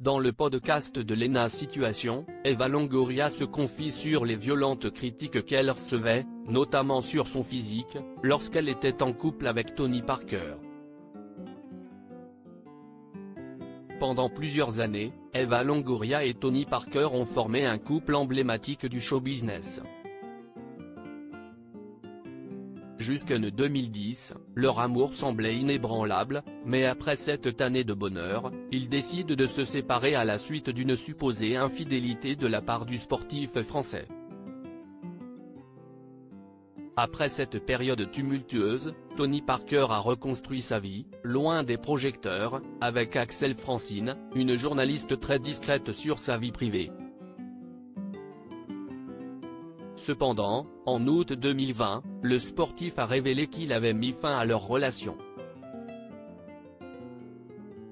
Dans le podcast de Lena Situation, Eva Longoria se confie sur les violentes critiques qu'elle recevait, notamment sur son physique, lorsqu'elle était en couple avec Tony Parker. Pendant plusieurs années, Eva Longoria et Tony Parker ont formé un couple emblématique du show business. Jusqu'en 2010, leur amour semblait inébranlable, mais après cette année de bonheur, ils décident de se séparer à la suite d'une supposée infidélité de la part du sportif français. Après cette période tumultueuse, Tony Parker a reconstruit sa vie, loin des projecteurs, avec Axel Francine, une journaliste très discrète sur sa vie privée. Cependant, en août 2020, le sportif a révélé qu'il avait mis fin à leur relation.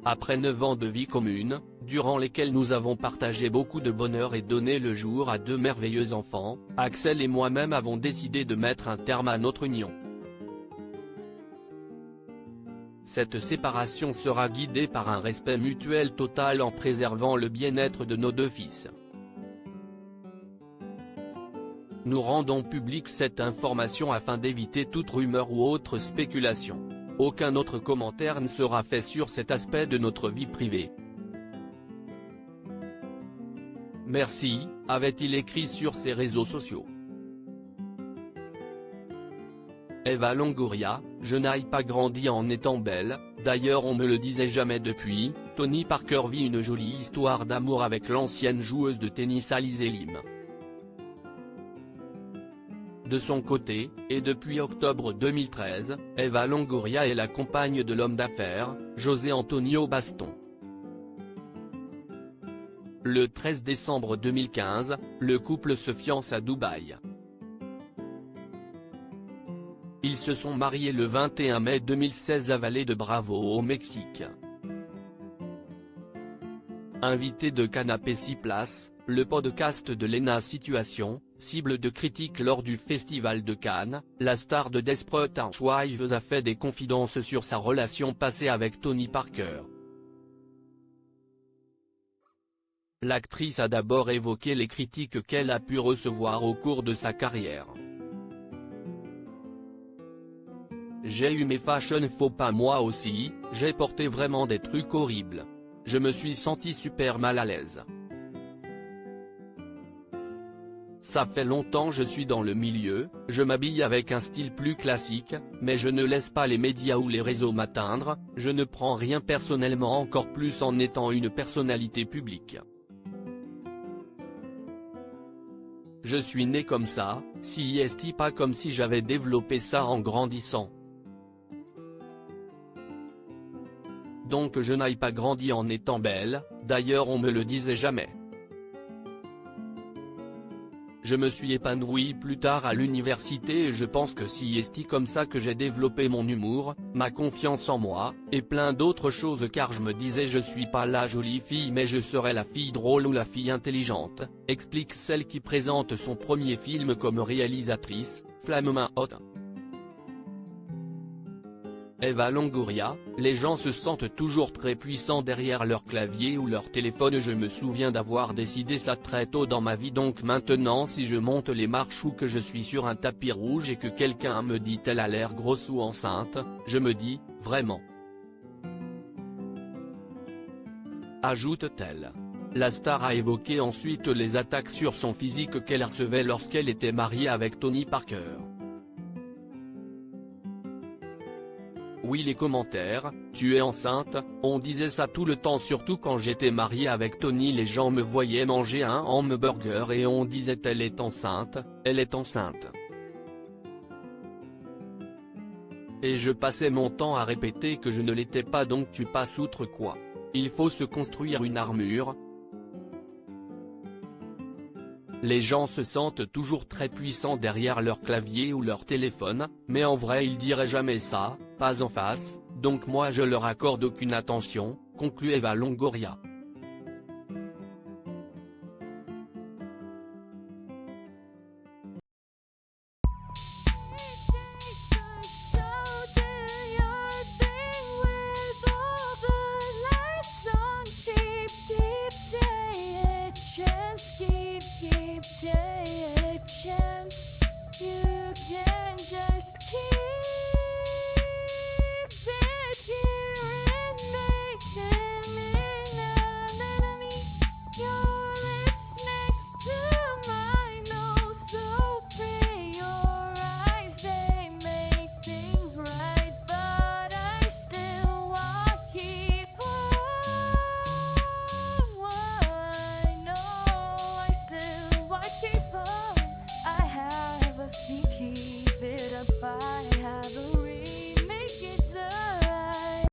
Après 9 ans de vie commune, durant lesquels nous avons partagé beaucoup de bonheur et donné le jour à 2 merveilleux enfants, Axel et moi-même avons décidé de mettre un terme à notre union. Cette séparation sera guidée par un respect mutuel total en préservant le bien-être de nos 2 fils. Nous rendons publique cette information afin d'éviter toute rumeur ou autre spéculation. Aucun autre commentaire ne sera fait sur cet aspect de notre vie privée. Merci, avait-il écrit sur ses réseaux sociaux. Eva Longoria, je n'ai pas grandi en étant belle, d'ailleurs on me le disait jamais depuis. Tony Parker vit une jolie histoire d'amour avec l'ancienne joueuse de tennis Alizé Lim. De son côté, et depuis octobre 2013, Eva Longoria est la compagne de l'homme d'affaires, José Antonio Baston. Le 13 décembre 2015, le couple se fiance à Dubaï. Ils se sont mariés le 21 mai 2016 à Valle de Bravo au Mexique. Invité de Canapé 6 places, le podcast de Lena Situation, cible de critiques lors du Festival de Cannes, la star de Desperate Housewives a fait des confidences sur sa relation passée avec Tony Parker. L'actrice a d'abord évoqué les critiques qu'elle a pu recevoir au cours de sa carrière. J'ai eu mes fashion faux pas moi aussi, j'ai porté vraiment des trucs horribles. Je me suis senti super mal à l'aise. Ça fait longtemps je suis dans le milieu, je m'habille avec un style plus classique, mais je ne laisse pas les médias ou les réseaux m'atteindre, je ne prends rien personnellement encore plus en étant une personnalité publique. Je suis né comme ça, si est pas comme si j'avais développé ça en grandissant. Donc je n'ai pas grandi en étant belle, d'ailleurs on me le disait jamais. Je me suis épanoui plus tard à l'université et je pense que c'est comme ça que j'ai développé mon humour, ma confiance en moi, et plein d'autres choses car je me disais je suis pas la jolie fille mais je serai la fille drôle ou la fille intelligente, explique celle qui présente son premier film comme réalisatrice, Flamme Hot. Eva Longoria, les gens se sentent toujours très puissants derrière leur clavier ou leur téléphone. Je me souviens d'avoir décidé ça très tôt dans ma vie, donc maintenant si je monte les marches ou que je suis sur un tapis rouge et que quelqu'un me dit elle a l'air grosse ou enceinte, je me dis, vraiment. Ajoute-t-elle. La star a évoqué ensuite les attaques sur son physique qu'elle recevait lorsqu'elle était mariée avec Tony Parker. Oui, les commentaires, tu es enceinte, on disait ça tout le temps, surtout quand j'étais mariée avec Tony, les gens me voyaient manger un hamburger et on disait elle est enceinte, elle est enceinte. Et je passais mon temps à répéter que je ne l'étais pas, donc tu passes outre quoi. Il faut se construire une armure. Les gens se sentent toujours très puissants derrière leur clavier ou leur téléphone, mais en vrai ils diraient jamais ça, pas en face, donc moi je leur accorde aucune attention, conclut Eva Longoria.